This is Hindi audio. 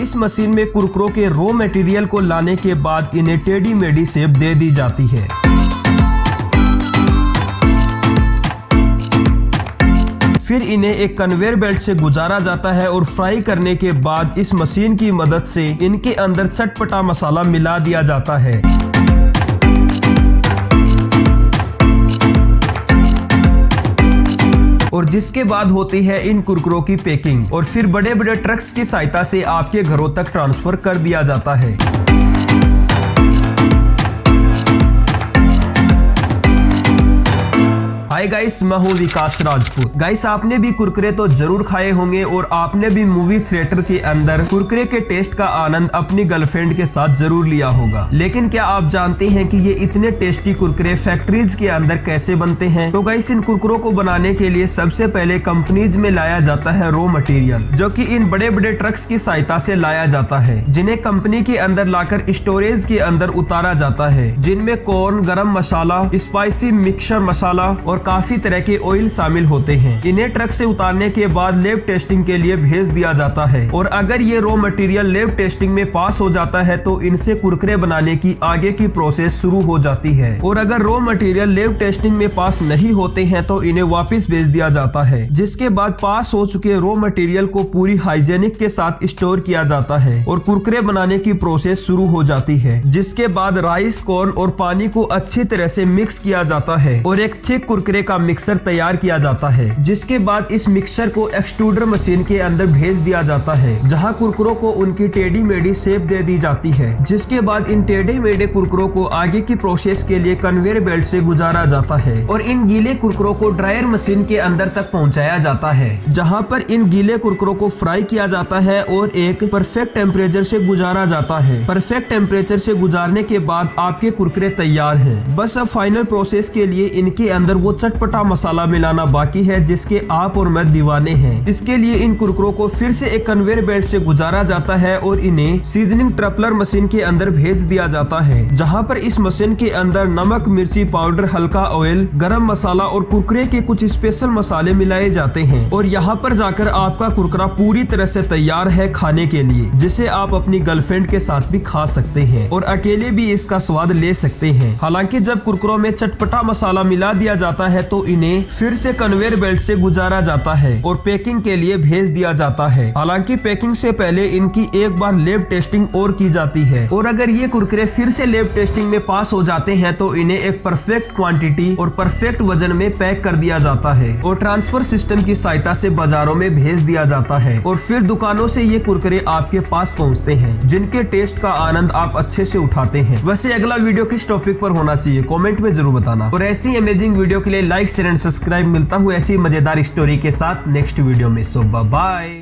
इस मशीन में कुरकुरों के रॉ मटेरियल को लाने के बाद इन्हें टेढ़ी मेढ़ी शेप दे दी जाती है। फिर इन्हें एक कन्वेयर बेल्ट से गुजारा जाता है और फ्राई करने के बाद इस मशीन की मदद से इनके अंदर चटपटा मसाला मिला दिया जाता है। और जिसके बाद होती है इन कुरकुरों की पैकिंग और फिर बड़े बड़े ट्रक्स की सहायता से आपके घरों तक ट्रांसफर कर दिया जाता है। हाय गाइस, मैं हूं विकास राजपूत। गाइस, आपने भी कुरकुरे तो जरूर खाए होंगे और आपने भी मूवी थिएटर के अंदर कुरकुरे के टेस्ट का आनंद अपनी गर्लफ्रेंड के साथ जरूर लिया होगा। लेकिन क्या आप जानते हैं कि ये इतने टेस्टी कुरकुरे फैक्ट्रीज के अंदर कैसे बनते हैं? तो गाइस, इन कुरकुरों को बनाने के लिए सबसे पहले कंपनीज में लाया जाता है रॉ मटेरियल, जो कि इन बड़े बड़े ट्रक्स की सहायता से लाया जाता है, जिन्हें कंपनी के अंदर लाकर स्टोरेज के अंदर उतारा जाता है, जिनमें कॉर्न, गरम मसाला, स्पाइसी मिक्सर मसाला और काफी तरह के ऑयल शामिल होते हैं। इन्हें ट्रक से उतारने के बाद लैब टेस्टिंग के लिए भेज दिया जाता है और अगर ये रॉ मटेरियल लैब टेस्टिंग में पास हो जाता है तो इनसे कुरकुरे बनाने की आगे की प्रोसेस शुरू हो जाती है। और अगर रॉ मटेरियल लैब टेस्टिंग में पास नहीं होते हैं तो इन्हें वापस भेज दिया जाता है, जिसके बाद पास हो चुके रॉ मटेरियल को पूरी हाइजेनिक के साथ स्टोर किया जाता है और कुरकुरे बनाने की प्रोसेस शुरू हो जाती है। जिसके बाद राइस, कॉर्न और पानी को अच्छी तरह से मिक्स किया जाता है और एक थिक कुरकुरे का मिक्सर तैयार किया जाता है। जिसके बाद इस मिक्सर को एक्सट्रूडर मशीन के अंदर भेज दिया जाता है, जहां कुरकुरों को उनकी टेढ़ी मेढ़ी शेप दे दी जाती है। जिसके बाद इन टेढ़े मेढ़े कुरकुरों को आगे की प्रोसेस के लिए कन्वेयर बेल्ट से गुजारा जाता है और इन गीले कुरकुरों को ड्रायर मशीन के अंदर तक पहुंचाया जाता है, जहां पर इन गीले कुरकुरों को फ्राई किया जाता है और एक परफेक्ट टेम्परेचर से गुजारा जाता है। परफेक्ट टेम्परेचर से गुजारने के बाद आपके कुरकुरे तैयार हैं। बस अब फाइनल प्रोसेस के लिए इनके अंदर वो चटपटा मसाला मिलाना बाकी है, जिसके आप और मैं दीवाने हैं। इसके लिए इन कुरकुरों को फिर से एक कन्वेयर बेल्ट से गुजारा जाता है और इन्हें सीजनिंग ट्रपलर मशीन के अंदर भेज दिया जाता है, जहां पर इस मशीन के अंदर नमक, मिर्ची पाउडर, हल्का ऑयल, गरम मसाला और कुरकुरे के कुछ स्पेशल मसाले मिलाए जाते हैं और यहाँ पर जाकर आपका कुरकुरा पूरी तरह से तैयार है खाने के लिए, जिसे आप अपनी गर्लफ्रेंड के साथ भी खा सकते हैं और अकेले भी इसका स्वाद ले सकते हैं। हालांकि जब कुरकुरों में चटपटा मसाला मिला दिया जाता है तो इन्हें फिर से कन्वेयर बेल्ट से गुजारा जाता है और पैकिंग के लिए भेज दिया जाता है। हालांकि पैकिंग से पहले इनकी एक बार लैब टेस्टिंग और की जाती है और अगर ये कुरकुरे फिर से लैब टेस्टिंग में पास हो जाते हैं तो इन्हें एक परफेक्ट क्वांटिटी और परफेक्ट वजन में पैक कर दिया जाता है और ट्रांसफर सिस्टम की सहायता से बाजारों में भेज दिया जाता है और फिर दुकानों से ये कुरकुरे आपके पास पहुँचते हैं, जिनके टेस्ट का आनंद आप अच्छे से उठाते हैं। वैसे अगला वीडियो किस टॉपिक पर होना चाहिए कॉमेंट में जरूर बताना और ऐसी अमेजिंग वीडियो के लिए लाइक, शेयर एंड सब्सक्राइब। मिलता हूँ ऐसी मजेदार स्टोरी के साथ नेक्स्ट वीडियो में। सो बाय।